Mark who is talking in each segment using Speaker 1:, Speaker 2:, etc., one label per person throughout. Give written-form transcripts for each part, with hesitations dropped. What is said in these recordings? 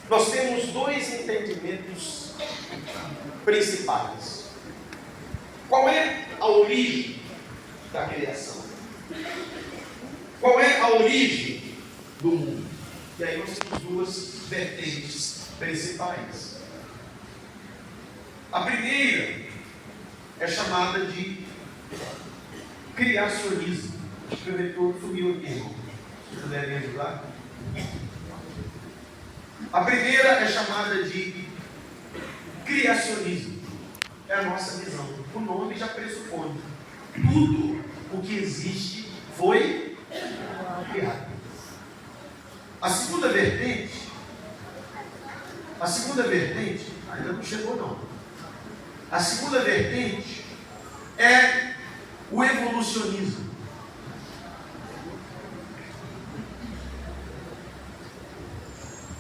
Speaker 1: nós temos dois entendimentos principais. Qual é a origem da criação? Qual é a origem do mundo? E aí nós temos duas vertentes principais. A primeira é chamada de criacionismo. Acho que o reitor subiu aqui. Se puderem ajudar. A primeira é chamada de criacionismo. É a nossa visão. O nome já pressupõe. Tudo o que existe foi criado. A segunda vertente, ainda não chegou não. A segunda vertente é o evolucionismo.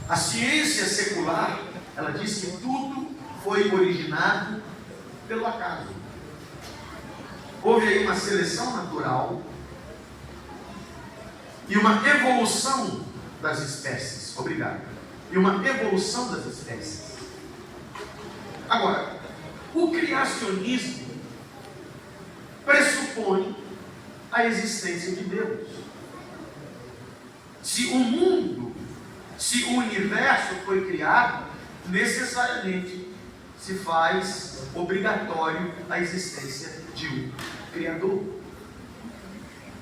Speaker 1: A ciência secular, ela diz que tudo foi originado pelo acaso. Houve aí uma seleção natural e uma evolução das espécies. Obrigado. E uma evolução das espécies. Agora, o criacionismo pressupõe a existência de Deus. Se o universo foi criado, necessariamente se faz obrigatório a existência de um Criador.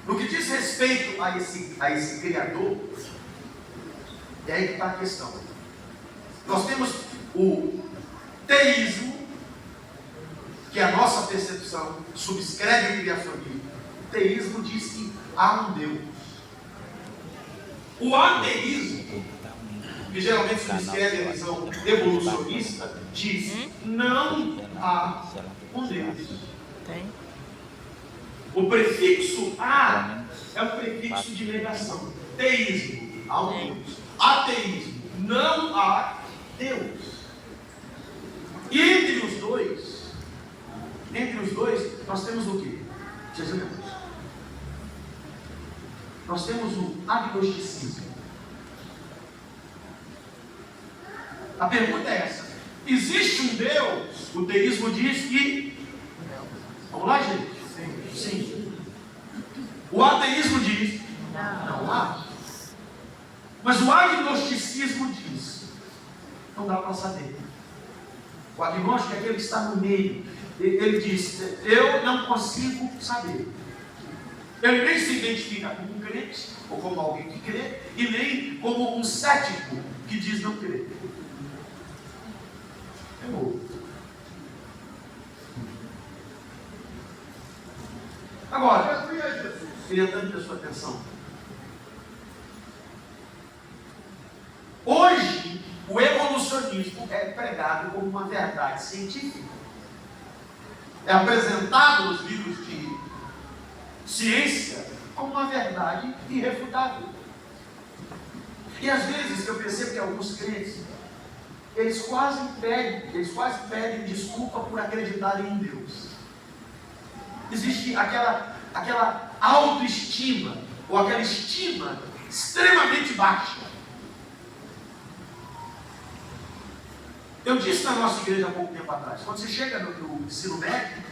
Speaker 1: No que diz respeito a esse Criador, é aí que está a questão. Nós temos o teísmo, que a nossa percepção subscreve o criacionismo. O teísmo diz que há um Deus. O ateísmo, que geralmente subscreve a visão evolucionista, diz: não há um Deus. O prefixo a é o prefixo de negação. Teísmo, há um Deus. Ateísmo, não há Deus. E entre os dois, nós temos o quê? Jesus. Nós temos o agnosticismo. A pergunta é essa: existe um Deus? O teísmo diz que... Vamos lá, gente? Sim. O ateísmo diz: não há. Mas o agnosticismo diz: não dá para saber. O agnóstico é aquele que está no meio. Ele diz: eu não consigo saber. Ele nem se identifica como um crente, ou como alguém que crê, e nem como um cético que diz não crer. É novo. Agora, queria tanto ter sua atenção. Hoje, o evolucionismo é pregado como uma verdade científica. É apresentado nos livros de ciência como uma verdade irrefutável. E às vezes eu percebo que alguns crentes, eles quase pedem desculpa por acreditarem em Deus. Existe aquela autoestima, ou aquela estima extremamente baixa. Eu disse na nossa igreja há pouco tempo atrás, quando você chega no ensino médio,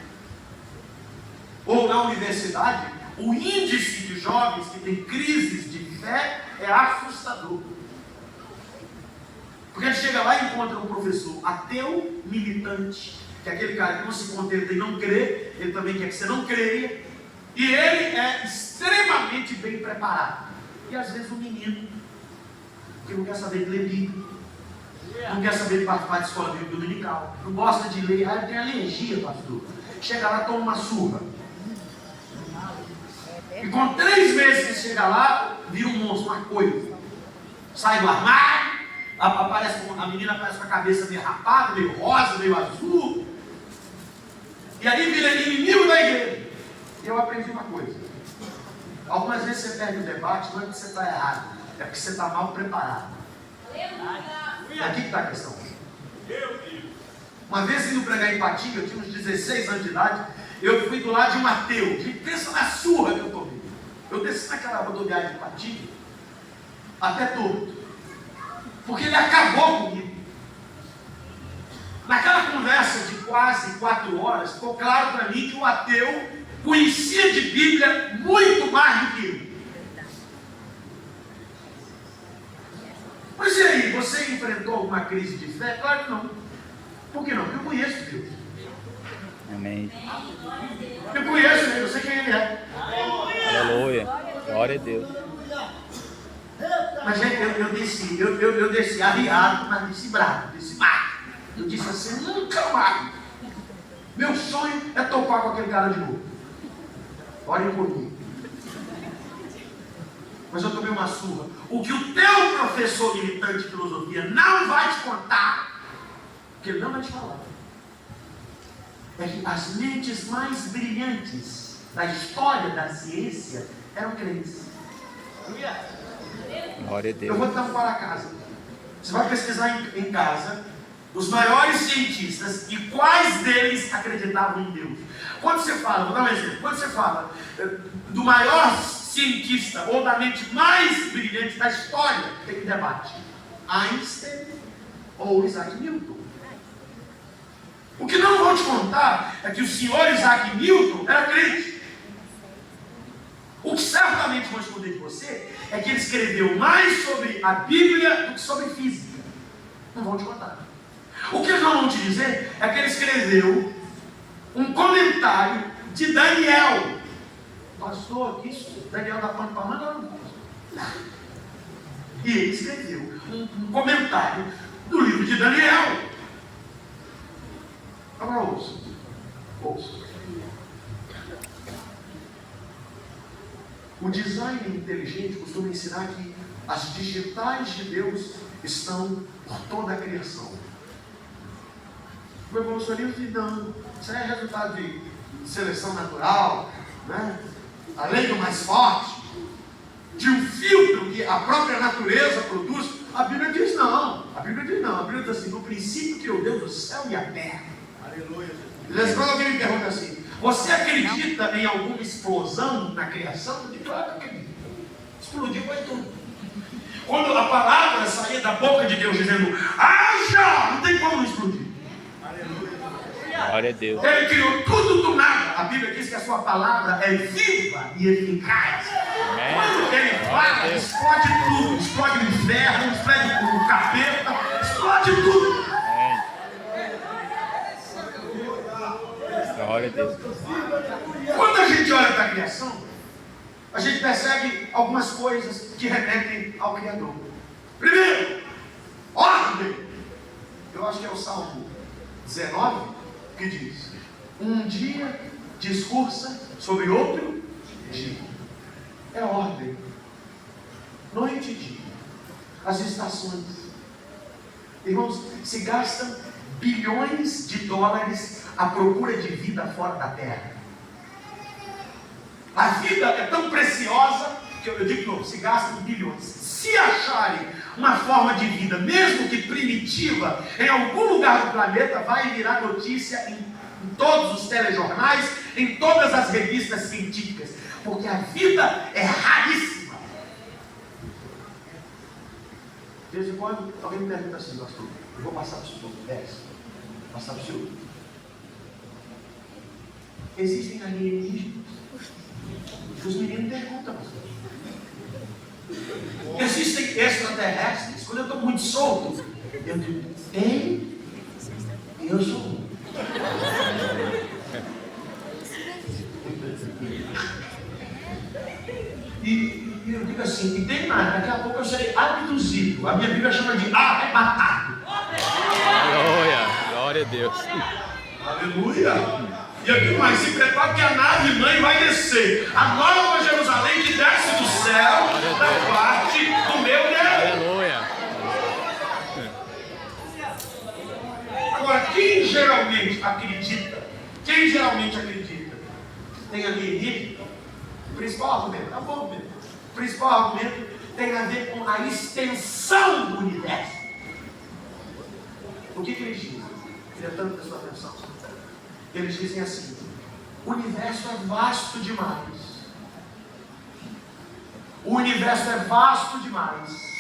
Speaker 1: ou na universidade, o índice de jovens que tem crises de fé é assustador. Porque ele chega lá e encontra um professor ateu militante, que é aquele cara que não se contenta em não crer, ele também quer que você não creia, e ele é extremamente bem preparado. E às vezes o menino, que não quer saber de ler Bíblia, não quer saber de participar de escola bíblica dominical, não gosta de ler, tem alergia, pastor. Chega lá, toma uma surra. E com 3 meses que chega lá, vira um monstro, uma coisa. Sai do armário, a menina aparece com a cabeça meio rapada, meio rosa, meio azul. E aí vira inimigo da igreja. E eu aprendi uma coisa. Algumas vezes você perde o debate, não é porque você está errado, é porque você está mal preparado. Aqui que está a questão. Uma vez indo pregar em Patinga, eu tinha uns 16 anos de idade, eu fui do lado de um ateu. E pensa na surra que eu tomei. Eu desci naquela rodoviária de Patinga, até torto. Porque ele acabou comigo. Naquela conversa de quase 4 horas, ficou claro para mim que o ateu conhecia de Bíblia muito mais do que eu. Mas e aí, você enfrentou alguma crise de fé? Claro que não. Por que não? Porque eu conheço Deus.
Speaker 2: Amém.
Speaker 1: Eu conheço Ele, eu sei quem Ele é.
Speaker 2: Aleluia. Glória a Deus.
Speaker 1: Mas gente, eu desci arriado, mas desci bravo, desci macho. Eu disse assim, nunca mais. Meu sonho é topar com aquele cara de novo. Olhem por mim. Mas eu tomei uma surra. O que o teu professor militante de filosofia não vai te contar, que ele não vai te falar, é que as mentes mais brilhantes da história da ciência eram crentes.
Speaker 2: Glória a Deus.
Speaker 1: Eu vou te dar um para casa. Você vai pesquisar em casa os maiores cientistas e quais deles acreditavam em Deus. Quando você fala, vou dar um exemplo, quando você fala do maior cientista ou da mente mais brilhante da história, tem que debate: Einstein ou Isaac Newton. O que não vou te contar é que o senhor Isaac Newton era crente. O que certamente vou esconder de você é que ele escreveu mais sobre a Bíblia do que sobre física. Não vou te contar. O que eles não vão te dizer é que ele escreveu um comentário de Daniel. Pastor, isso, Daniel dá pano para manga ou não? E ele escreveu um comentário do livro de Daniel. Agora ouça. Ouça. O design inteligente costuma ensinar que as digitais de Deus estão por toda a criação. O evolucionismo diz não, isso é resultado de seleção natural, né? A lei do mais forte, de um filtro que a própria natureza produz. A Bíblia diz não. A Bíblia diz não. A Bíblia diz assim: no princípio criou Deus o céu e a terra. Aleluia. Quando alguém me pergunta assim: você acredita em alguma explosão na criação? Eu digo, claro que acredito. Explodiu, vai tudo. Quando a palavra saía da boca de Deus dizendo haja, não tem como não explodir.
Speaker 2: Glória a Deus.
Speaker 1: Ele criou tudo do nada. A Bíblia diz que a sua palavra é viva e eficaz.
Speaker 2: Amém.
Speaker 1: Quando ele fala, explode tudo. Explode o inferno, explode o capeta, explode tudo.
Speaker 2: Amém. Glória a Deus.
Speaker 1: Quando a gente olha para a criação, a gente percebe algumas coisas que remetem ao Criador. Primeiro, ordem. Eu acho que é o Salmo 19 que diz: um dia discursa sobre outro dia. É ordem. Noite e dia. As estações. Irmãos, se gastam bilhões de dólares à procura de vida fora da Terra. A vida é tão preciosa que eu digo de novo, se gastam bilhões. Se acharem uma forma de vida, mesmo que primitiva, em algum lugar do planeta, vai virar notícia em todos os telejornais, em todas as revistas científicas, porque a vida é raríssima. De vez em quando alguém me pergunta assim: pastor, eu vou passar para o senhor, passar para o senhor. Existem alienígenas? Os meninos perguntam, pastor. Existem extraterrestres? Quando eu estou muito solto, eu digo: tem, eu sou um. E eu digo assim: e tem mais, daqui a pouco eu serei abduzido. A minha Bíblia chama de arrebatado.
Speaker 2: Aleluia. Glória a Deus.
Speaker 1: Aleluia. E eu digo mais: se prepare que a nave mãe vai descer. A nova Jerusalém que desce do céu, da parte do meu Deus.
Speaker 2: Aleluia.
Speaker 1: Agora, quem geralmente acredita? Tem alienígena? O principal argumento, tá bom, mesmo. O principal argumento tem a ver com a extensão do universo. O que eles dizem? Queria tanto prestar atenção. Eles dizem assim: o universo é vasto demais. O universo é vasto demais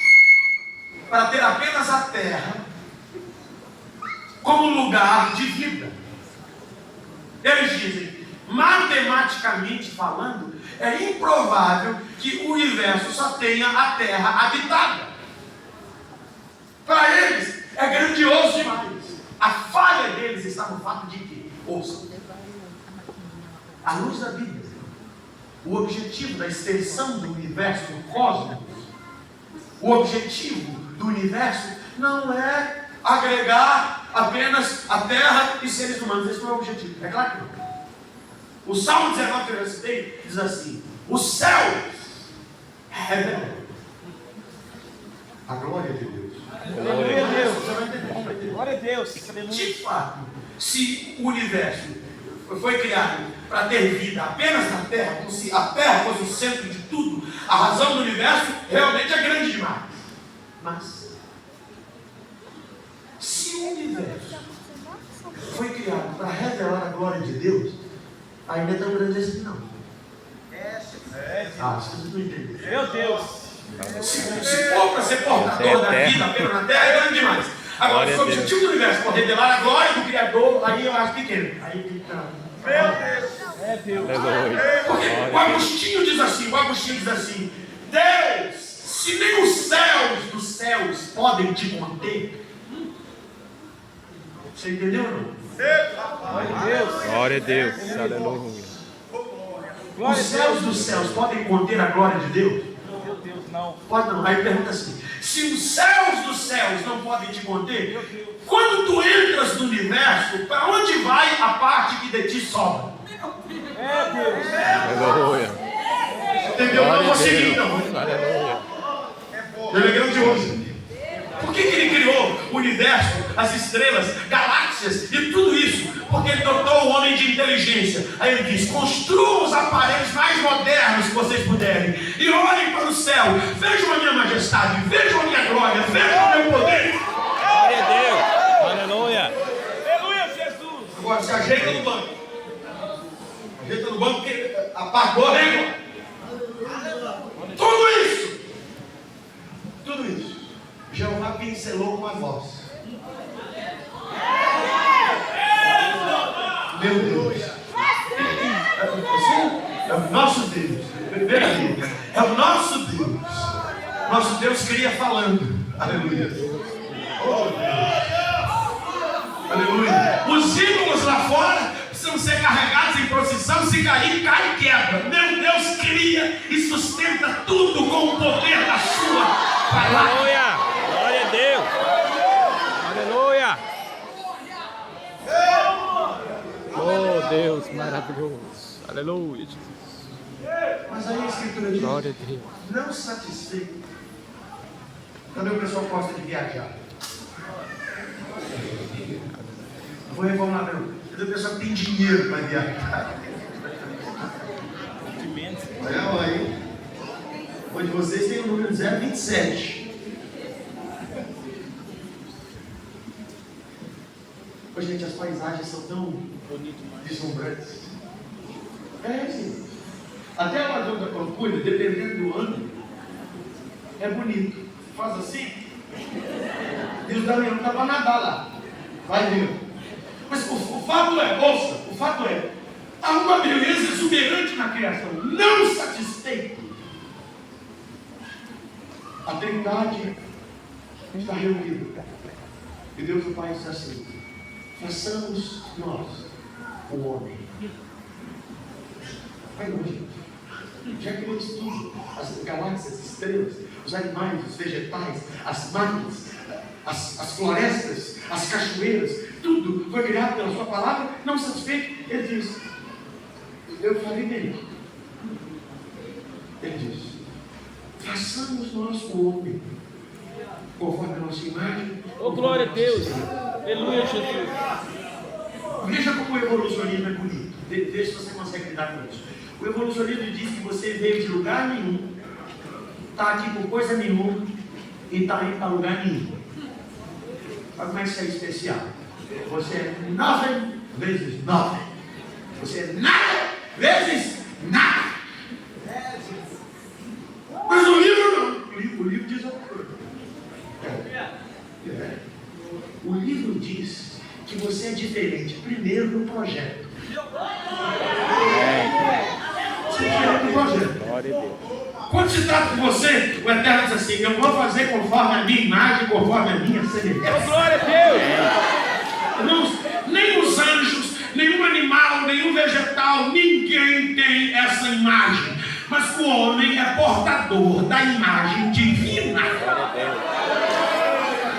Speaker 1: para ter apenas a terra como lugar de vida. Eles dizem, matematicamente falando, é improvável que o universo só tenha a terra habitada. Para eles, é grandioso demais. A falha deles está no fato de que, ouçam, a luz da Bíblia, o objetivo da extensão do universo, do cosmos, o objetivo do universo não é agregar apenas a terra e seres humanos. Esse não é o objetivo. É claro que não. O Salmo 19 que eu citei diz assim: os céus revelam a glória de Deus.
Speaker 2: Glória a Deus.
Speaker 1: Você vai entender.
Speaker 3: Glória a Deus.
Speaker 1: De fato, se o universo foi criado para ter vida apenas na Terra, como se a Terra fosse o centro de tudo, a razão do universo realmente é grande demais. Mas, se o universo foi criado para revelar a glória de Deus, ainda é tão grande assim não. Ah, vocês não entenderam.
Speaker 3: Meu Deus.
Speaker 1: Se for para ser portador da vida apenas na Terra, é grande demais. Agora, se o objetivo do universo for revelar a glória do Criador, aí eu acho pequeno. Aí tem que estar.
Speaker 3: Meu Deus. É Deus.
Speaker 1: Porque o Agostinho diz assim, Deus, se nem os céus dos céus podem te conter. Você entendeu ou não?
Speaker 3: Glória a Deus.
Speaker 2: Glória a Deus. Aleluia.
Speaker 1: Os céus dos céus podem conter a glória de Deus?
Speaker 3: Meu Deus, não.
Speaker 1: Pode não. Aí pergunta assim, se os céus dos céus não podem te conter, quando tu entras no universo, para onde vai a parte que de ti sobra?
Speaker 3: É Deus.
Speaker 2: Aleluia.
Speaker 1: Entendeu? Não vou seguir então.
Speaker 2: Aleluia.
Speaker 1: Ele é grandioso. Por que ele criou o universo, as estrelas, galáxias e tudo isso? Porque ele dotou o homem de inteligência. Aí ele diz, construam os aparelhos mais modernos que vocês puderem e olhem para o céu, vejam a minha majestade, vejam a minha glória, vejam o meu poder.
Speaker 2: Glória a Deus. Aleluia.
Speaker 3: Aleluia, Jesus.
Speaker 1: Agora se ajeita no banco. Ajeita no banco porque apagou a régua. Tudo isso, Jeová pincelou com a voz. Meu Deus. É o nosso Deus. É o nosso Deus. Nosso Deus cria falando. Aleluia. Oh, Deus. Aleluia. Os ídolos lá fora precisam ser carregados em procissão. Se cair, cai e quebra. Meu Deus cria e sustenta tudo com o poder da sua palavra.
Speaker 2: Aleluia. Glória a Deus. Aleluia. Oh, Deus maravilhoso. Aleluia.
Speaker 1: Mas aí a Escritura diz,
Speaker 2: Glória a Deus.
Speaker 1: não satisfeito. Cadê o pessoal que gosta de viajar? Vou reformular mesmo. Cadê o pessoal que tem dinheiro para viajar? Olha aí. Onde vocês têm o número 027. Ô, gente, as paisagens são tão deslumbrantes. É, sim. Até a Lagoa da Pampulha, dependendo do ano, é bonito. Faz assim, Deus dá leão, dá para nadar lá. Vai ver. Mas o fato é, ouça, o fato é, há uma beleza exuberante na criação, não satisfeito. A Trindade está reunida. E Deus o Pai diz assim, façamos nós o homem. Vai longe. Já criou isso tudo. As galáxias, as estrelas, os animais, os vegetais, as máquinas, as florestas, as cachoeiras, tudo foi criado pela sua palavra. Não satisfeito, ele diz, eu farei melhor. Ele diz, façamos nós o homem, conforme a nossa imagem.
Speaker 3: Oh, glória a Deus. Aleluia, Jesus.
Speaker 1: Veja como o evolucionismo é bonito. Veja se você consegue lidar com isso. O evolucionismo diz que você veio de lugar nenhum, está aqui por coisa nenhuma e está indo para lugar nenhum. Sabe como é que isso é especial? Você é nothing vezes nothing. Você é nada vezes nada. Mas o livro não. O livro diz outra coisa. diz que você é diferente, primeiro no projeto. Você é diferente no projeto.
Speaker 2: Glória a Deus.
Speaker 1: Quando se trata de você, o Eterno diz assim: eu vou fazer conforme a minha imagem, conforme a minha semelhança.
Speaker 3: Glória a Deus.
Speaker 1: Nem os anjos, nenhum animal, nenhum vegetal, ninguém tem essa imagem. Mas o homem é portador da imagem divina.
Speaker 2: Glória a Deus.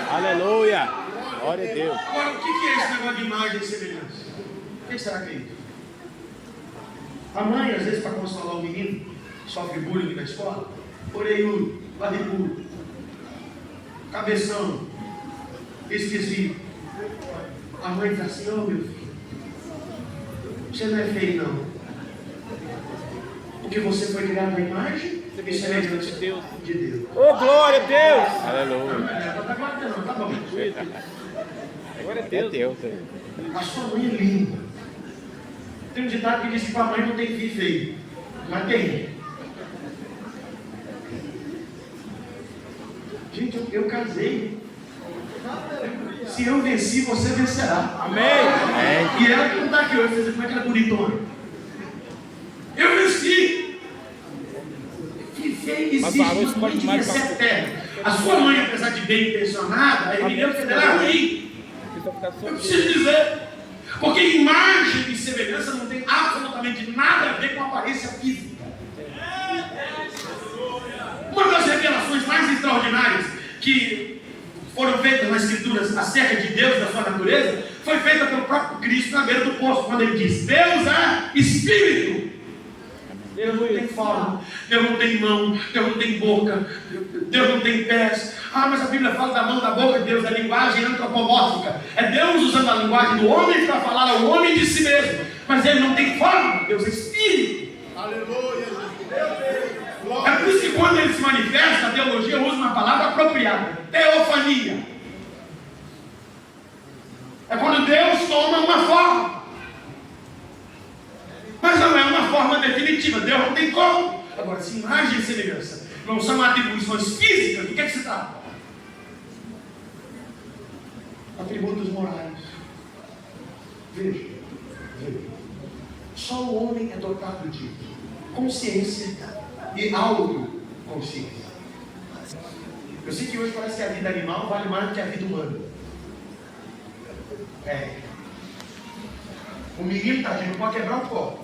Speaker 2: Aleluia. Glória a Deus.
Speaker 1: Agora, o que é esse negócio de imagem e semelhança? O que será que é isso? A mãe, às vezes, para consolar o menino, sofre bullying na escola, orelhudo, barrigudo, cabeção, esquisito. A mãe diz assim: ô meu filho, você não é feio não, porque você foi criado na imagem e semelhança de Deus.
Speaker 3: Oh, glória a Deus.
Speaker 2: Aleluia.
Speaker 1: Não tá guardando, não, tá bom.
Speaker 3: Glória a
Speaker 2: É
Speaker 3: Deus.
Speaker 2: Deus.
Speaker 1: A sua mãe é linda. Tem um ditado que diz que a mãe não tem filho feio, mas tem. Gente, eu casei. Se eu venci, você vencerá.
Speaker 3: Amém.
Speaker 1: E ela que não está aqui hoje, você como é que ela é bonitona? Eu venci. Que feio existe,
Speaker 2: Mas
Speaker 1: não devia ser eterno. A sua mãe, apesar de bem intencionada, a evidência dela é ruim. Eu preciso dizer. Porque imagem e semelhança não tem absolutamente nada a ver com aparência física. Uma das revelações mais extraordinárias que foram feitas nas Escrituras acerca de Deus e da sua natureza foi feita pelo próprio Cristo na beira do poço, quando ele diz: Deus é Espírito. Deus não tem forma, Deus não tem mão, Deus não tem boca, Deus não tem pés. Ah, mas a Bíblia fala da mão, da boca de Deus, é linguagem antropomórfica. É Deus usando a linguagem do homem para falar ao homem de si mesmo. Mas ele não tem forma, Deus é Espírito. Aleluia. É por isso que quando ele se manifesta, a teologia usa uma palavra apropriada: teofania. É quando Deus toma uma forma. Mas não é uma forma definitiva. Deus não tem como. Agora, se imagem e semelhança não são atribuições físicas, do que se trata? Atributos morais. Veja. Só o homem é dotado de consciência e autoconsciência. Eu sei que hoje parece que a vida animal vale mais do que a vida humana. O menino tadinho não pode quebrar um copo.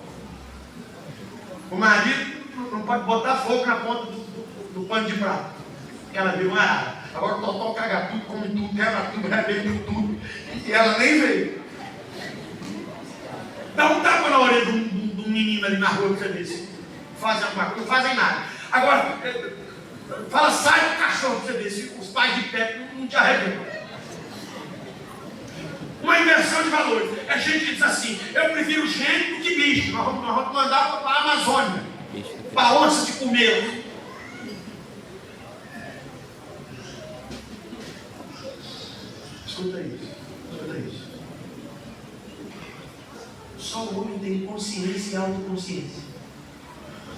Speaker 1: O marido não pode botar fogo na ponta do pano de prato, porque ela vira uma arara. Agora o Totó caga tudo, come tudo, quebra tudo, rebenta tudo, e ela nem veio. Dá um tapa na orelha do menino ali na rua pra você ver se fazem alguma coisa, não fazem nada. Agora, fala, sai do cachorro pra você ver se os pais de pé não te arrebentam. Uma inversão de valores. É gente que diz assim: eu prefiro gente do que bicho. Nós vamos mandar para a Amazônia, para a onça de comer. Escuta isso. Só o homem tem consciência e autoconsciência.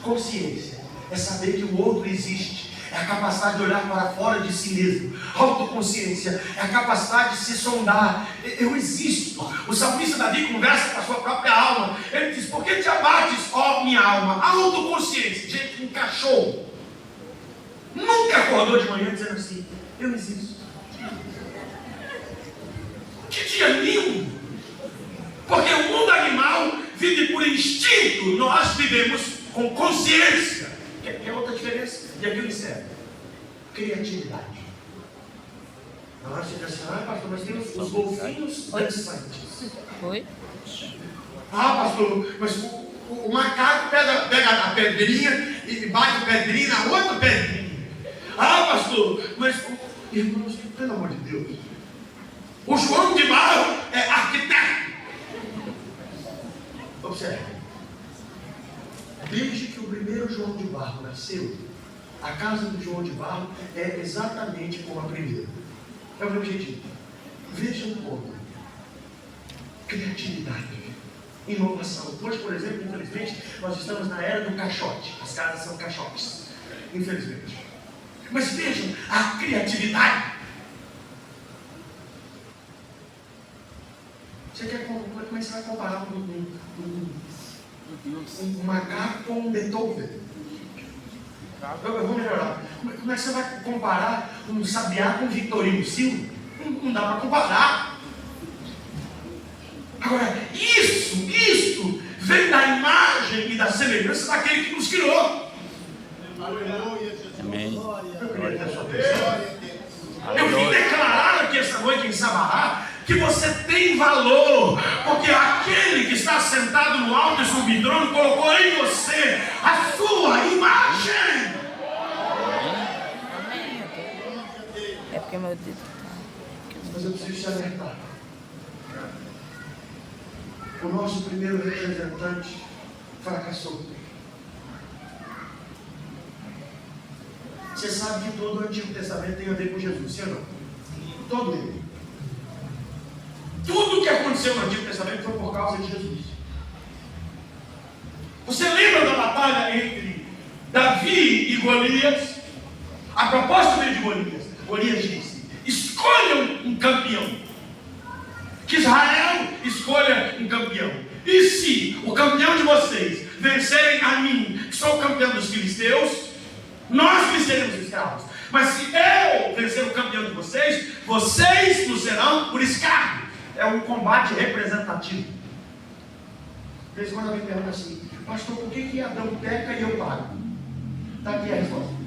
Speaker 1: Consciência é saber que o outro existe. É a capacidade de olhar para fora de si mesmo. Autoconsciência é a capacidade de se sondar. Eu existo. O salmista Davi conversa com a sua própria alma. Ele diz: por que te abates, ó minha alma? Autoconsciência. Gente, um cachorro nunca acordou de manhã dizendo assim: eu existo. Que dia lindo! Porque o mundo animal vive por instinto. Nós vivemos com consciência. Que é outra diferença. E aqui eu encerro: criatividade. Na hora você diz assim: ah, pastor, mas tem os golfinhos dançantes.
Speaker 4: Oi?
Speaker 1: Ah, pastor, mas o macaco pega a pedrinha e bate a pedrinha na outra pedrinha. Ah, pastor, mas irmãos, pelo amor de Deus, o João de Barro é arquiteto. Observe. Desde que o primeiro João de Barro nasceu, a casa do João de Barro é exatamente como a primeira. É o meu objetivo. Veja um pouco. Criatividade. Inovação. Hoje, por exemplo, infelizmente, nós estamos na era do caixote. As casas são caixotes. Infelizmente. Mas vejam a criatividade. Como é que você vai comparar um macaco com um Beethoven? Eu vou melhorar. Como é que você vai comparar um sabiá com um Victorino Silva? Não dá para comparar. Agora, isso vem da imagem e da semelhança daquele que nos criou.
Speaker 2: Amém.
Speaker 1: Eu vim declarar aqui essa noite em Sabará que você tem valor, porque aquele que está sentado no alto e sublime trono colocou em você a sua imagem.
Speaker 4: É porque meu dedo
Speaker 1: Mas eu preciso te alertar. O nosso primeiro representante fracassou. Você sabe que todo o Antigo Testamento tem a ver com Jesus, sim ou não? Todo ele. Tudo que aconteceu no Antigo Testamento foi por causa de Jesus. Você lembra da batalha entre Davi e Golias? A proposta veio de Golias. Golias disse: escolham um campeão. Que Israel escolha um campeão. E se o campeão de vocês vencerem a mim, que sou o campeão dos filisteus, nós lhes seremos escravos. Mas se eu vencer o campeão de vocês, vocês nos serão por escravos. É um combate representativo. De vez em quando alguém pergunta assim: pastor, por que Adão peca e eu pago? Está aqui a resposta.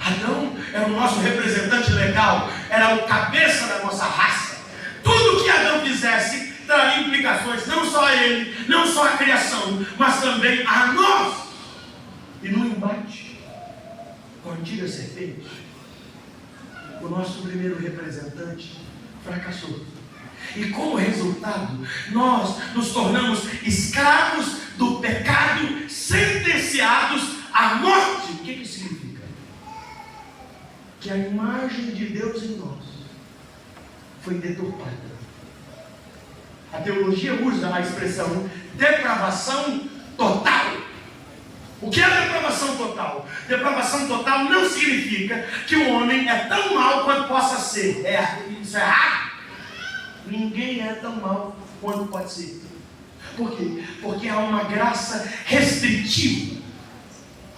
Speaker 1: Adão era o nosso representante legal, era o cabeça da nossa raça. Tudo que Adão fizesse traria implicações, não só a ele, não só a criação, mas também a nós. E no embate com a antiga serpente, o nosso primeiro representante fracassou. E como resultado, nós nos tornamos escravos do pecado, sentenciados à morte. O que isso significa? Que a imagem de Deus em nós foi deturpada. A teologia usa a expressão depravação total. O que é depravação total? Depravação total não significa que o homem é tão mau quanto possa ser. Isso é errado. Ninguém é tão mau quanto pode ser. Por quê? Porque há uma graça restritiva.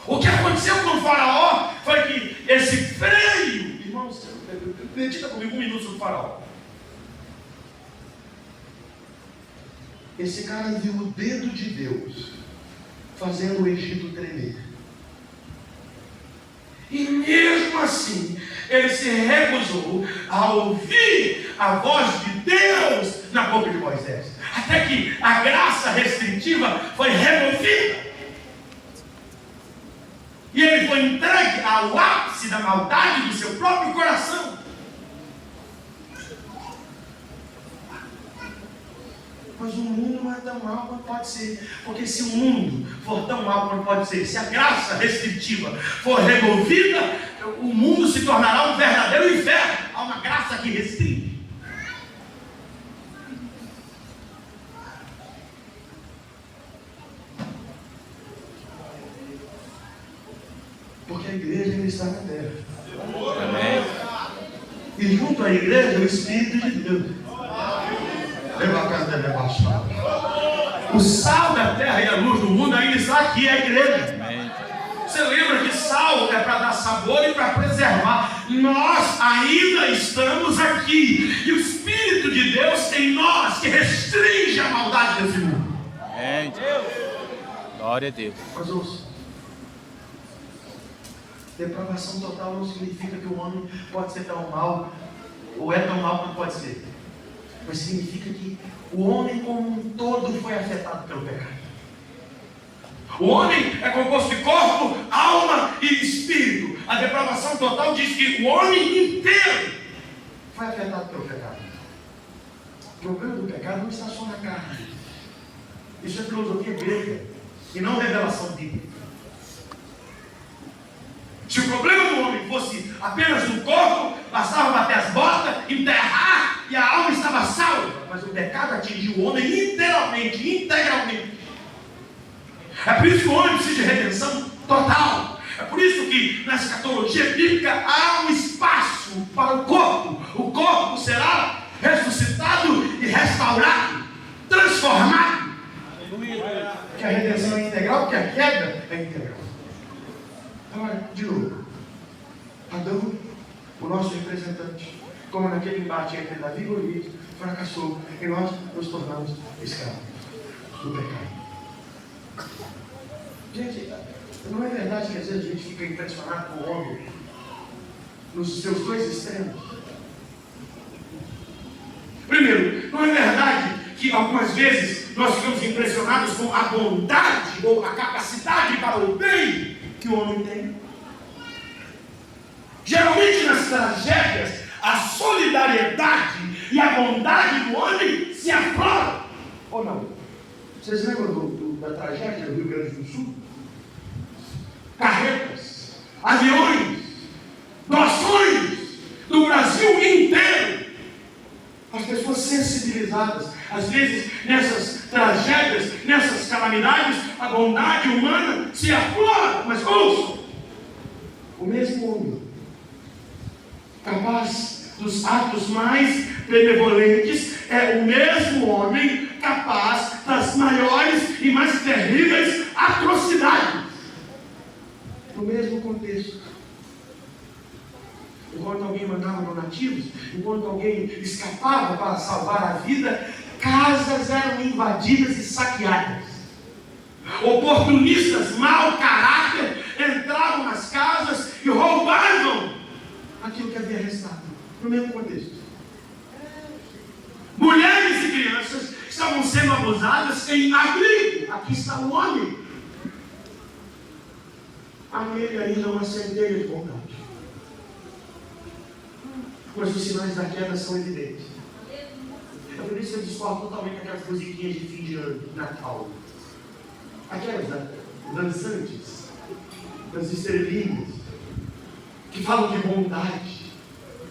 Speaker 1: O que aconteceu com o faraó foi que esse freio... Irmãos, medita comigo um minuto sobre o faraó. Esse cara viu o dedo de Deus fazendo o Egito tremer. E mesmo assim, ele se recusou a ouvir a voz de Deus na boca de Moisés. Até que a graça restritiva foi removida. E ele foi entregue ao ápice da maldade do seu próprio coração. Mas o mundo não é tão mal quanto pode ser. Porque se o mundo for tão mal quanto pode ser, se a graça restritiva for removida, o mundo se tornará um verdadeiro inferno. Há uma graça que restringe. Porque a igreja ainda está na terra.
Speaker 2: Amém.
Speaker 1: E junto à igreja, o Espírito de Deus. O sal da terra e a luz do mundo ainda está aqui, a igreja.
Speaker 2: Amém.
Speaker 1: Você lembra que sal é para dar sabor e para preservar. Nós ainda estamos aqui. E o Espírito de Deus em nós que restringe a maldade desse mundo.
Speaker 2: Amém. Glória a Deus.
Speaker 1: Mas ouça, depravação total não significa que o homem pode ser tão mal, ou é tão mal quanto pode ser. Mas significa que o homem como um todo foi afetado pelo pecado. O homem é composto de corpo, alma e espírito. A depravação total diz que o homem inteiro foi afetado pelo pecado. O problema do pecado não está só na carne. Isso é filosofia grega e não revelação bíblica. Se o problema do homem fosse apenas no corpo, bastava bater as botas, enterrar e a alma estava salva. Mas o pecado atingiu o homem integralmente. É por isso que o homem precisa de redenção total. É por isso que na escatologia bíblica há um espaço para o corpo. O corpo será ressuscitado e restaurado, transformado. Que a redenção é integral, porque a queda é integral. Agora, de novo, Adão, o nosso representante, como naquele embate entre Davi e Golias, fracassou e nós nos tornamos escravos do pecado. Gente, não é verdade que às vezes a gente fica impressionado com o homem nos seus dois extremos? Primeiro, não é verdade que algumas vezes nós ficamos impressionados com a bondade ou a capacidade para o bem que o homem tem? Geralmente nas tragédias, a solidariedade e a bondade do homem se afloram. Ou não? Vocês lembram da tragédia do Rio Grande do Sul? Carretas, aviões, doações do Brasil inteiro. As pessoas sensibilizadas, às vezes nessas tragédias, nessas calamidades, a bondade humana se aflora. Mas ouçam, o mesmo homem, capaz dos atos mais benevolentes, é o mesmo homem capaz das maiores e mais terríveis atrocidades. No mesmo contexto. Enquanto alguém mandava donativos, enquanto alguém escapava para salvar a vida, casas eram invadidas e saqueadas. Oportunistas, mau caráter, entravam nas casas e roubavam aquilo que havia restado. No mesmo contexto. Mulheres e crianças estavam sendo abusadas em abrigo. Aqui está o homem. Há nele ainda uma centelha de bondade. Mas os sinais da queda são evidentes. É por isso que eu discordo totalmente daquelas musiquinhas de fim de ano, de Natal. Aquelas dançantes, das estrelinhas, que falam de bondade.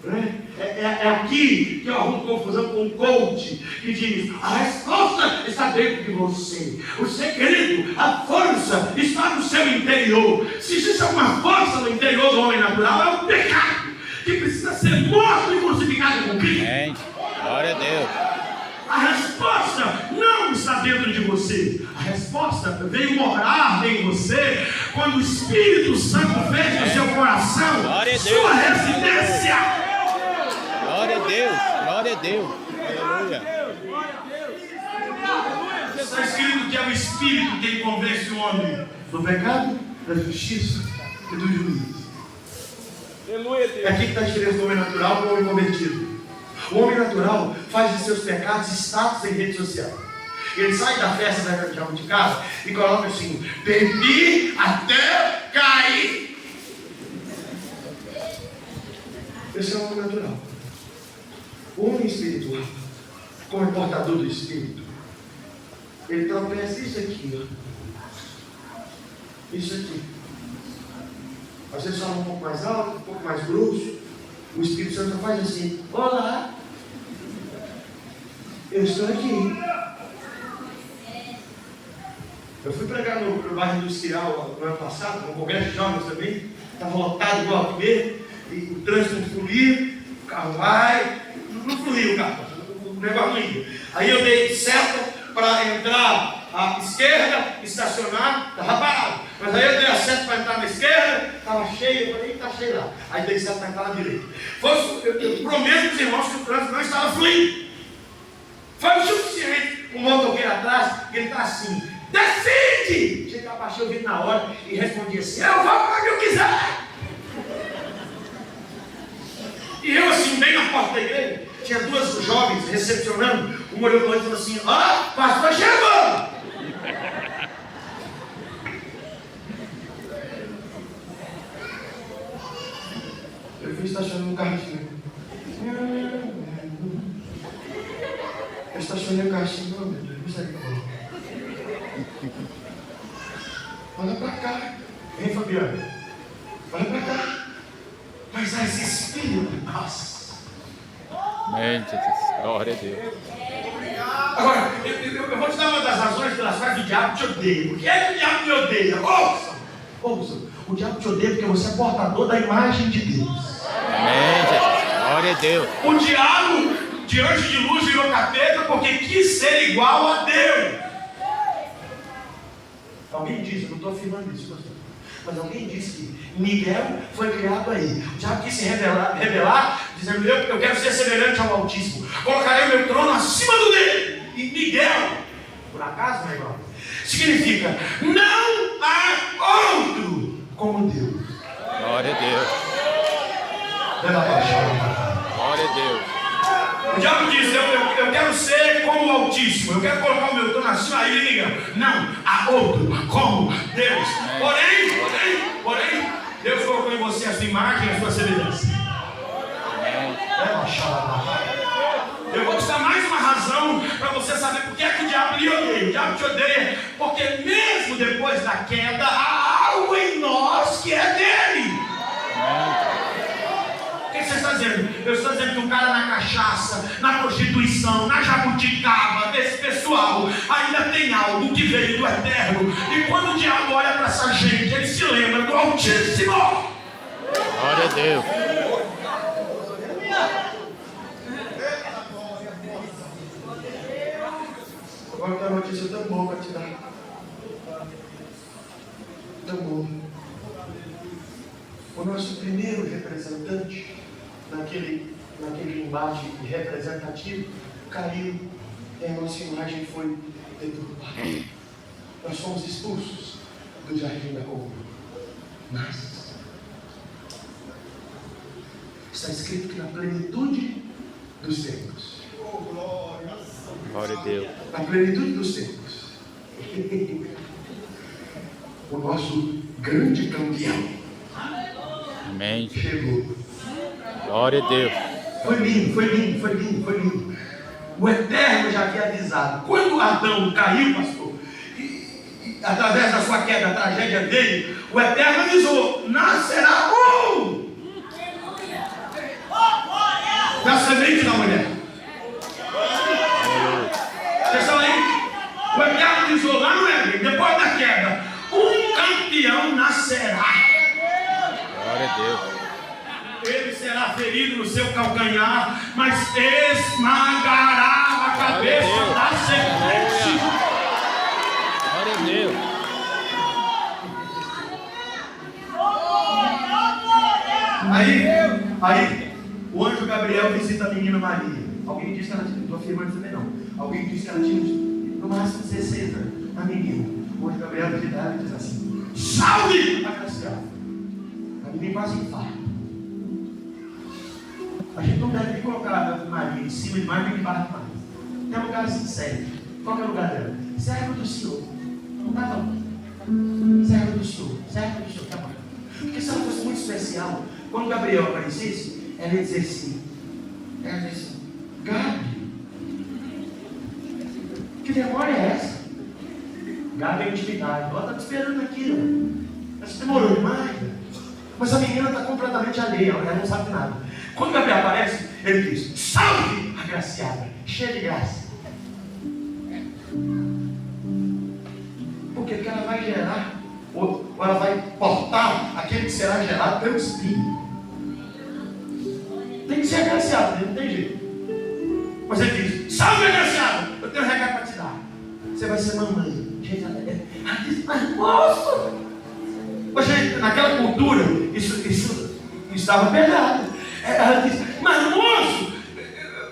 Speaker 1: Né? É aqui que eu arrumo confusão com um coach que diz: a resposta está dentro de você, o segredo, a força está no seu interior. Se existe alguma força no interior do homem natural, é o pecado, que precisa ser morto e crucificado com Cristo.
Speaker 2: Amém. Glória a Deus.
Speaker 1: A resposta não está dentro de você. A resposta veio morar em você quando o Espírito Santo fez no seu coração sua residência.
Speaker 2: Glória a Deus. Glória a Deus. Aleluia.
Speaker 1: Está escrito que é o Espírito quem convence o homem do pecado, da justiça e do juízo. É aqui que está a diferença do homem natural para o homem convertido. O homem natural faz de seus pecados status em rede social. Ele sai da festa de casa e coloca assim: bebi até cair. Esse é o homem natural. O homem espiritual, como é portador do Espírito, ele tropeça isso aqui, ó. Isso aqui. Às vezes fala um pouco mais alto, um pouco mais grosso. O Espírito Santo faz assim: olá, eu estou aqui. Eu fui pregar no bairro industrial no ano passado, no congresso de jovens também. Estava lotado igual a primeiro, e o trânsito não fluía, o carro vai, não fluía o carro, o negócio não ia. Aí eu dei seta para entrar à esquerda, estacionar, estava parado. Mas aí eu dei a seta para entrar na esquerda, estava cheio, eu falei: está cheio lá. Aí dei seta para entrar na direita. Eu prometo para os irmãos que o trânsito não estava fluindo. Foi o suficiente o motoqueiro atrás gritar assim: decide! Cheguei, abaixei o vidro na hora e respondi assim: eu vou para onde eu quiser. E eu assim, bem na porta da igreja, tinha duas jovens recepcionando. Uma olhou para o outro e falou assim: ó, pastor chegou! Eu fui estacionando um carro assim. Eu estacionei o carro assim: não, meu Deus, misericórdia. Olha para cá. Vem, Fabiano. Olha para cá. Mas há esse Espírito em nós.
Speaker 2: Amém, Jesus. Glória a Deus.
Speaker 1: Agora, eu vou te dar uma das razões pelas quais o diabo te odeia. Por que é que o diabo me odeia? Ouçam. O diabo te odeia porque você é portador da imagem de Deus.
Speaker 2: Amém, Jesus. Glória a Deus.
Speaker 1: O diabo de anjo de luz virou capeta porque quis ser igual a Deus. Alguém disse, eu não estou afirmando isso, pastor, mas alguém disse que Miguel foi criado aí. O diabo quis se revelar dizendo: eu quero ser semelhante ao Altíssimo, colocarei o meu trono acima do dele. E Miguel, por acaso, meu irmão, significa não há outro como Deus.
Speaker 2: Glória a Deus. Glória a Deus.
Speaker 1: O diabo diz: eu quero ser como o Altíssimo, eu quero colocar o meu trono acima. Aí ele liga: não há outro como Deus. Porém, Deus colocou em você a sua imagem e a sua semelhança. Eu vou te dar mais uma razão para você saber por que é que o diabo lhe odeia. O diabo te odeia porque mesmo depois da queda há algo em nós que é dele. O que você está dizendo? Eu estou dizendo que o cara na cachaça, na prostituição, na jabuticaba, esse pessoal ainda tem algo que veio do eterno. E quando o diabo olha para essa gente, ele se lembra do Altíssimo.
Speaker 2: Glória a Deus.
Speaker 1: Agora eu tenho uma notícia tão boa para te dar. Tão boa. O nosso primeiro representante naquele embate representativo caiu e a nossa imagem foi deturpada. Nós fomos expulsos do jardim da comunhão. Mas está escrito que na plenitude dos tempos,
Speaker 2: Glória a Deus.
Speaker 1: na plenitude dos tempos, o nosso grande campeão
Speaker 2: Amém.
Speaker 1: chegou.
Speaker 2: Glória a Deus.
Speaker 1: Foi lindo. O Eterno já havia avisado. Quando Adão caiu, pastor, e através da sua queda, a tragédia dele, o Eterno avisou: nascerá um da semente da mulher. Vocês estão aí? O Eterno avisou lá no Éden, depois da queda: um campeão nascerá.
Speaker 2: Glória a Deus.
Speaker 1: Ele será ferido no seu calcanhar, mas esmagará a cabeça da serpente.
Speaker 2: Glória a Deus.
Speaker 1: Aí, o anjo Gabriel visita a menina Maria. Alguém disse que ela tinha, não estou afirmando também não. Alguém disse que ela tinha no máximo 16 anos. A menina. O anjo Gabriel visita ela e diz assim: salve, agraciada. A menina quase infarta. A gente não deve colocar a Maria em cima de mais nem embaixo de mais. Tem um lugar assim sério. Qual que é o lugar dela? Servo do Senhor. Não tá não. Servo do Senhor. Tá bom. Porque se ela fosse muito especial, quando Gabriel aparecesse, ela ia dizer assim: Gabi, que demora é essa? Gabi é intimidade. Ela está te esperando aqui, ó. Você demorou demais, né? Mas a menina está completamente alheia, ela não sabe nada. Quando Gabriel aparece, ele diz: salve, agraciada, cheia de graça. Por quê? Porque ela vai gerar, ou ela vai portar aquele que será gerado pelo Espírito. Tem que ser agraciado, não tem jeito. Mas ele diz: salve, agraciada, eu tenho um recado para te dar. Você vai ser mamãe. Gente, ela diz: mas moço! Gente, naquela cultura, isso estava pesado. Ela disse: mas moço,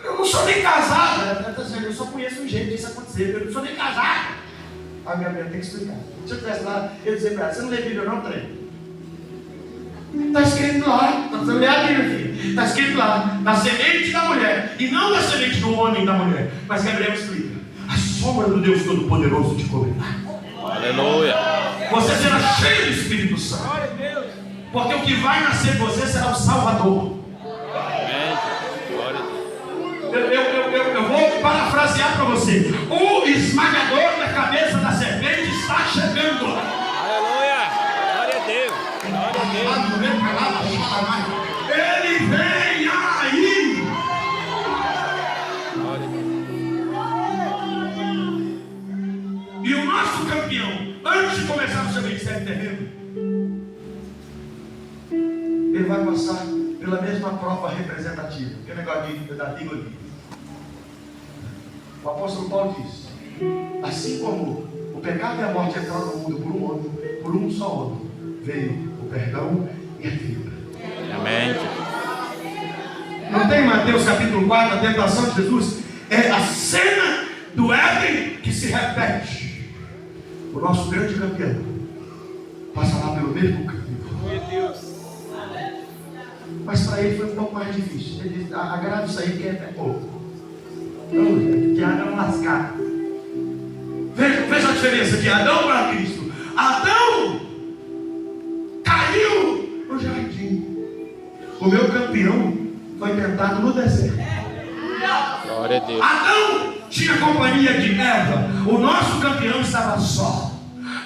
Speaker 1: eu não sou nem casada. Ela está dizendo: eu só conheço um jeito disso acontecer, eu não sou nem casada. A minha mãe tem que explicar. Se eu estivesse lá, eu ia dizer para ela: você não lê Bíblia, não, trem? Está escrito lá, está ler a Bíblia, filho. Está escrito lá, na semente da mulher, e não na semente do homem da mulher. Mas Gabriel explica: a sombra do Deus Todo-Poderoso te cobrirá.
Speaker 2: Aleluia.
Speaker 1: Você será cheio do Espírito Santo. Porque o que vai nascer de você será o Salvador.
Speaker 2: Amém. Glória a Deus.
Speaker 1: Eu vou parafrasear para você: o esmagador da cabeça da serpente está chegando.
Speaker 2: Aleluia. Glória a Deus. Glória a Deus.
Speaker 1: Ele vem aí.
Speaker 2: Glória a Deus.
Speaker 1: E o nosso campeão, antes de começar o seu ministério terreno, ele vai passar pela mesma prova representativa. Que é o negócio da Bíblia. O apóstolo Paulo diz: assim como o pecado e a morte entraram no mundo por um homem, por um só homem veio o perdão e a vida.
Speaker 2: Amém.
Speaker 1: Não tem Mateus capítulo 4, a tentação de Jesus? É a cena do Éden que se repete. O nosso grande campeão passa lá pelo mesmo caminho.
Speaker 3: Meu Deus.
Speaker 1: Mas para ele foi um pouco mais difícil. Ele disse: agrava isso aí que é pouco. Então, que água lascada. Veja a diferença de Adão para Cristo. Adão caiu no jardim. O meu campeão foi tentado no deserto.
Speaker 2: Glória a Deus.
Speaker 1: Adão tinha companhia de Eva. O nosso campeão estava só.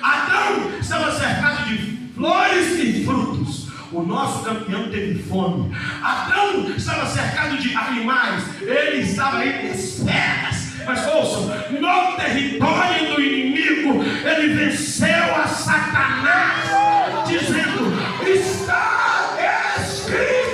Speaker 1: Adão estava cercado de flores e frutos. O nosso campeão teve fome. Adão estava cercado de animais. Ele estava entre as feras. Mas ouçam, no território do inimigo, ele venceu a Satanás, dizendo: está escrito.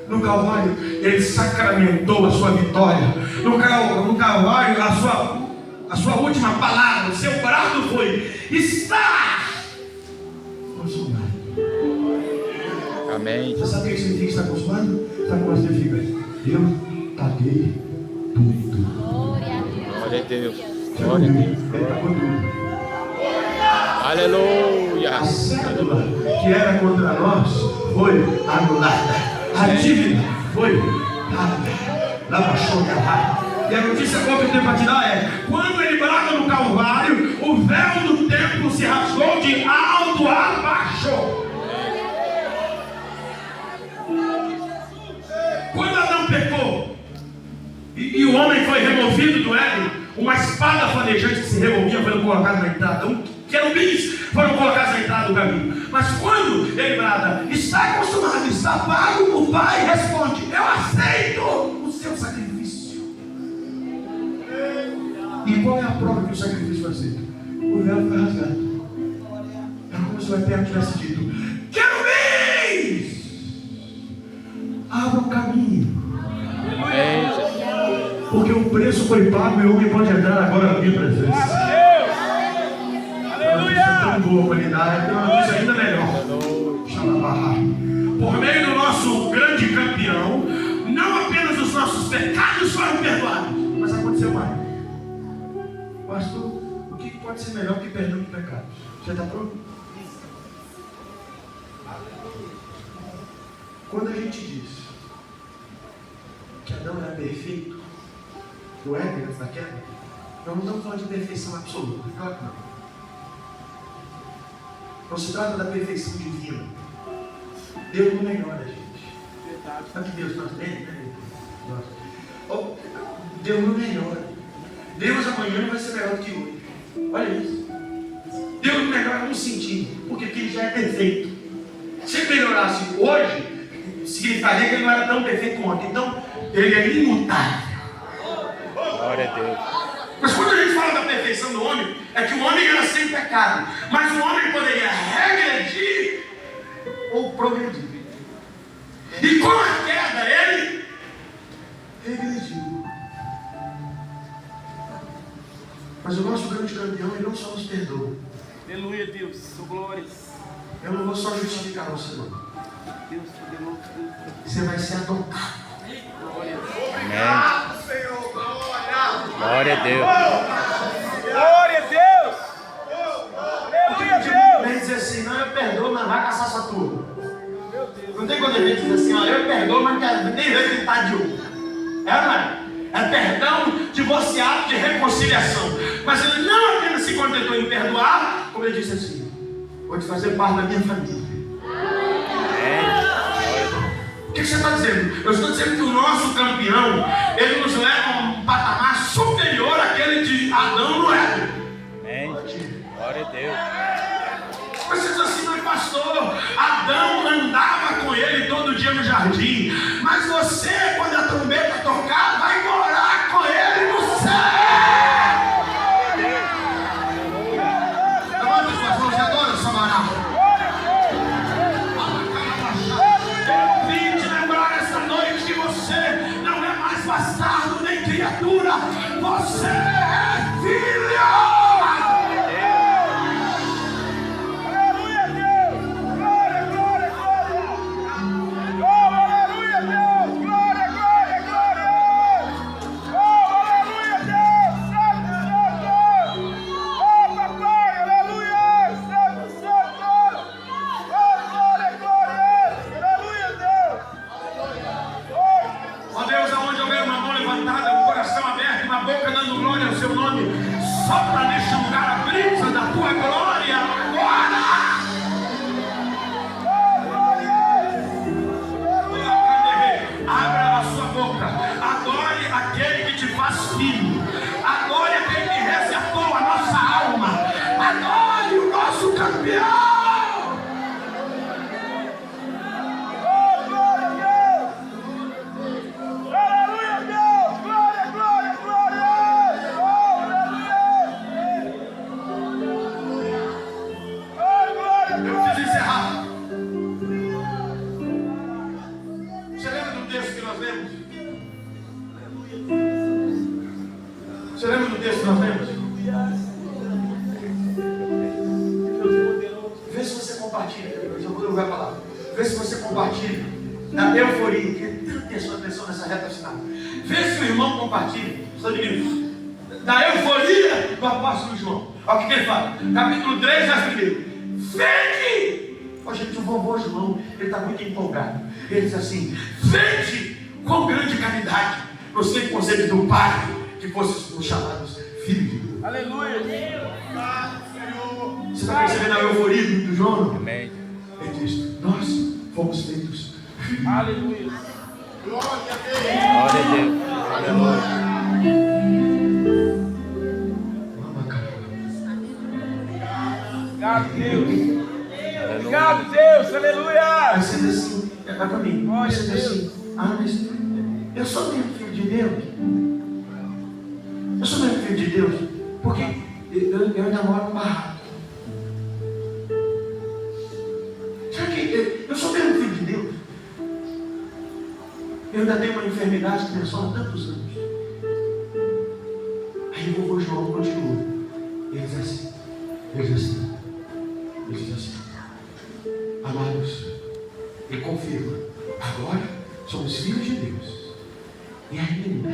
Speaker 1: No Calvário, ele sacramentou a sua vitória. No Calvário, a sua última palavra, o seu brado foi: está consumado.
Speaker 2: Amém.
Speaker 1: Você sabe o que significa estar consumado? Sabe como você fica? Eu paguei tudo.
Speaker 2: Glória a Deus.
Speaker 1: Você
Speaker 2: Glória a
Speaker 1: ouviu?
Speaker 2: Deus.
Speaker 1: Ele pagou tudo.
Speaker 2: Aleluia.
Speaker 1: A cédula que era contra nós foi anulada. A dívida foi paga. Lá baixou o carro. E a notícia boa que eu tenho para te dar é: quando ele brada no Calvário, o véu do templo se rasgou de alto a baixo. Quando Adão pecou e o homem foi removido do Éden, uma espada flamejante que se removia foi colocada na entrada. Querubins foram colocados na entrada do caminho. Mas quando ele brada: está consumado, está pago, o Pai responde: eu aceito o seu sacrifício. E qual é a prova que o sacrifício foi aceito? O véu foi rasgado. É como se o Eterno tivesse dito: querubins, abra o caminho.
Speaker 2: Amém, Jesus.
Speaker 1: Porque o preço foi pago e o homem pode entrar agora na minha presença. Tão boa qualidade, tem uma notícia ainda melhor. Por meio do nosso grande campeão, não apenas os nossos pecados foram perdoados, mas aconteceu mais. Pastor, o que pode ser melhor que perdão de pecados? Você está pronto? Quando a gente diz que Adão era perfeito, no Éden, antes da queda, nós não estamos falando de perfeição absoluta, claro que não. Não se trata da perfeição divina. Deus não melhora, gente. Sabe que Deus faz bem, né? Deus não melhora. Deus amanhã não vai ser melhor do que hoje. Olha isso. Deus não melhora num sentido, porque ele já é perfeito. Se ele melhorasse hoje, significaria que ele não era tão perfeito como ontem. Então, ele é imutável.
Speaker 2: Glória a Deus.
Speaker 1: Mas quando a gente fala da perfeição do homem, é que o homem era sem pecado, mas o homem poderia regredir ou progredir. E com a queda, ele regrediu. Mas o nosso grande campeão, ele não só nos perdoa.
Speaker 3: Aleluia, Deus. Sou glórias.
Speaker 1: Eu não vou só justificar você, não.
Speaker 3: Deus, poderoso.
Speaker 1: Você vai ser adotado.
Speaker 3: Glórias.
Speaker 2: Amém. Glória a Deus.
Speaker 3: Glória a Deus. Aleluia, Deus.
Speaker 1: Vem dizer assim: não, eu perdoo, mas vai caçar sua turma. Não tem quando a gente diz assim: ó, eu perdoo, mas nem ver que está de um. É perdão divorciado de reconciliação. Mas ele não apenas se contentou em perdoar, como ele disse assim: vou te fazer parte da minha família. O que você está dizendo? Eu estou dizendo que o nosso campeão, ele nos leva a um patamar superior àquele de Adão no Éden.
Speaker 2: Amém.
Speaker 1: jardim. Mas você, quando a trombeta tocar, vai morar com ele no céu. Levanta as suas mãos e adora, Samará. Eu vim te lembrar essa noite que você não é mais bastardo nem criatura. Você é filho. Sopra neste lugar a brisa da tua glória agora. Abra a sua boca. Adore aquele que te faz filho. Adore aquele que resgatou a nossa alma. Adore o nosso campeão. Você lembra do texto que nós lemos? Vê se você compartilha. Eu vou jogar a palavra. Vê se você compartilha da euforia. Que tanto tem a sua atenção nessa reta final. Vê se o irmão compartilha. Da euforia do apóstolo João. Olha o que ele fala. Capítulo 3, verso 1. Vede! Oh, gente, o vovô João, ele está muito empolgado. Ele diz assim: vede com grande caridade nos tem conceitos do Pai, que fossem chamados filhos de Deus.
Speaker 3: Aleluia.
Speaker 1: Você está percebendo a euforia do João?
Speaker 2: Amém.
Speaker 1: Ele diz: nós fomos feitos.
Speaker 3: Aleluia.
Speaker 2: Glória a Deus. Aleluia.
Speaker 3: Obrigado, Deus. Obrigado, Deus. Aleluia.
Speaker 1: Aí você diz assim: vai para mim. Você diz assim: ah, mas eu sou mesmo filho de Deus. Eu sou mesmo filho de Deus. Porque eu ainda moro no barraco. Será que eu sou mesmo filho de Deus? Eu ainda tenho uma enfermidade que me assola há tantos anos. Aí o vovô João continua. Ele diz assim: amados, ele confirma, agora somos filhos de Deus. E ainda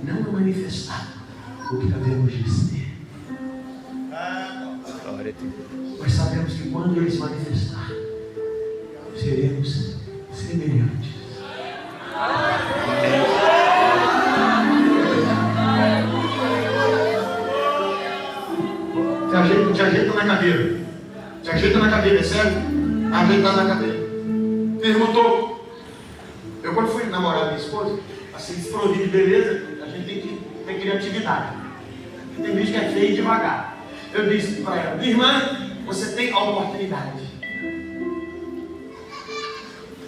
Speaker 1: não é manifestado o que devemos de ser.
Speaker 2: Glória a Deus.
Speaker 1: Mas sabemos que quando ele se manifestar, seremos semelhantes. Te ajeita na cadeira. Te ajeita na cadeira, é sério? Ajeitar na cadeira. Perguntou. Eu quando fui namorar minha esposa, assim, desprovido de beleza, a gente tem que ter criatividade. Tem gente que é feio e devagar. Eu disse para ela: minha irmã, você tem a oportunidade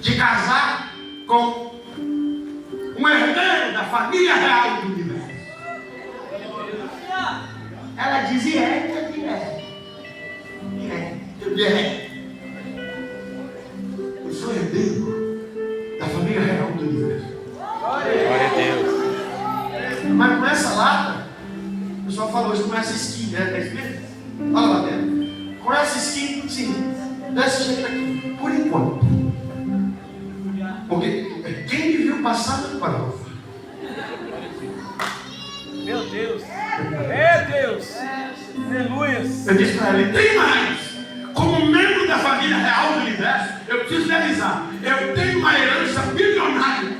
Speaker 1: de casar com um herdeiro da família real do universo. Ela dizia: eu sou herdeiro da família real do universo.
Speaker 2: Glória a Deus.
Speaker 1: Mas com essa lata, o pessoal falou hoje com essa skin, né? Está escrito? Olha lá dentro. Com essa skin, sim, desse jeito aqui, por enquanto. Porque quem me viu passar não prova.
Speaker 3: Meu Deus. É Deus. Aleluia.
Speaker 1: Eu disse para ele: tem mais. Como membro da família real do universo, eu preciso realizar. Eu tenho uma herança bilionária.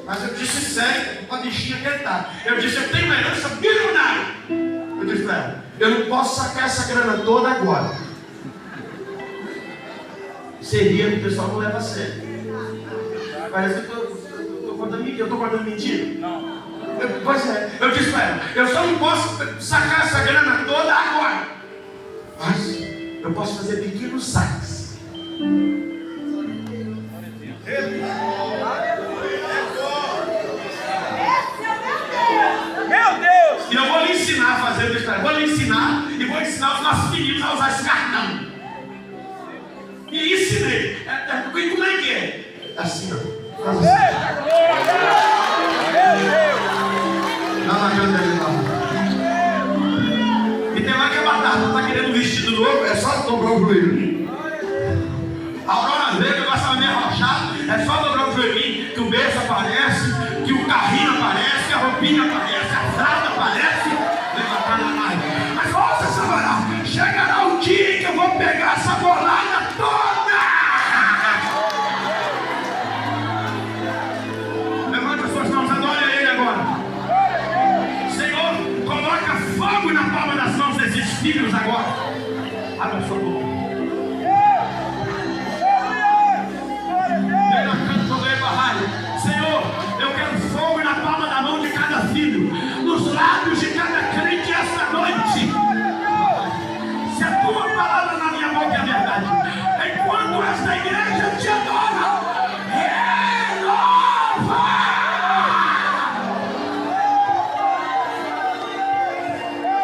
Speaker 1: Mas eu disse sério, com a bichinha que ele está. Eu disse: eu tenho uma herança bilionária. Eu disse para ela: eu não posso sacar essa grana toda agora. Seria que o pessoal não leva a sério. Parece que eu estou contando mentira.
Speaker 3: Não.
Speaker 1: Pois é, eu disse para ela: eu só não posso sacar essa grana toda agora. Mas eu posso fazer pequenos saques.
Speaker 3: Meu Deus!
Speaker 1: E eu vou lhe ensinar a fazer o história. Vou lhe ensinar e vou ensinar os nossos meninos a usar esse cartão. E ensinei. Como é que é? Assim, ó. Faz assim. Dá na grande ali, não. E tem lá que a batata tá querendo um vestido novo, é só dobrar o joelho. A Aurora veio, o negócio estava meio arrochado, é só dobrar o joelhinho, que o berço aparece, que o carrinho aparece, que a roupinha aparece.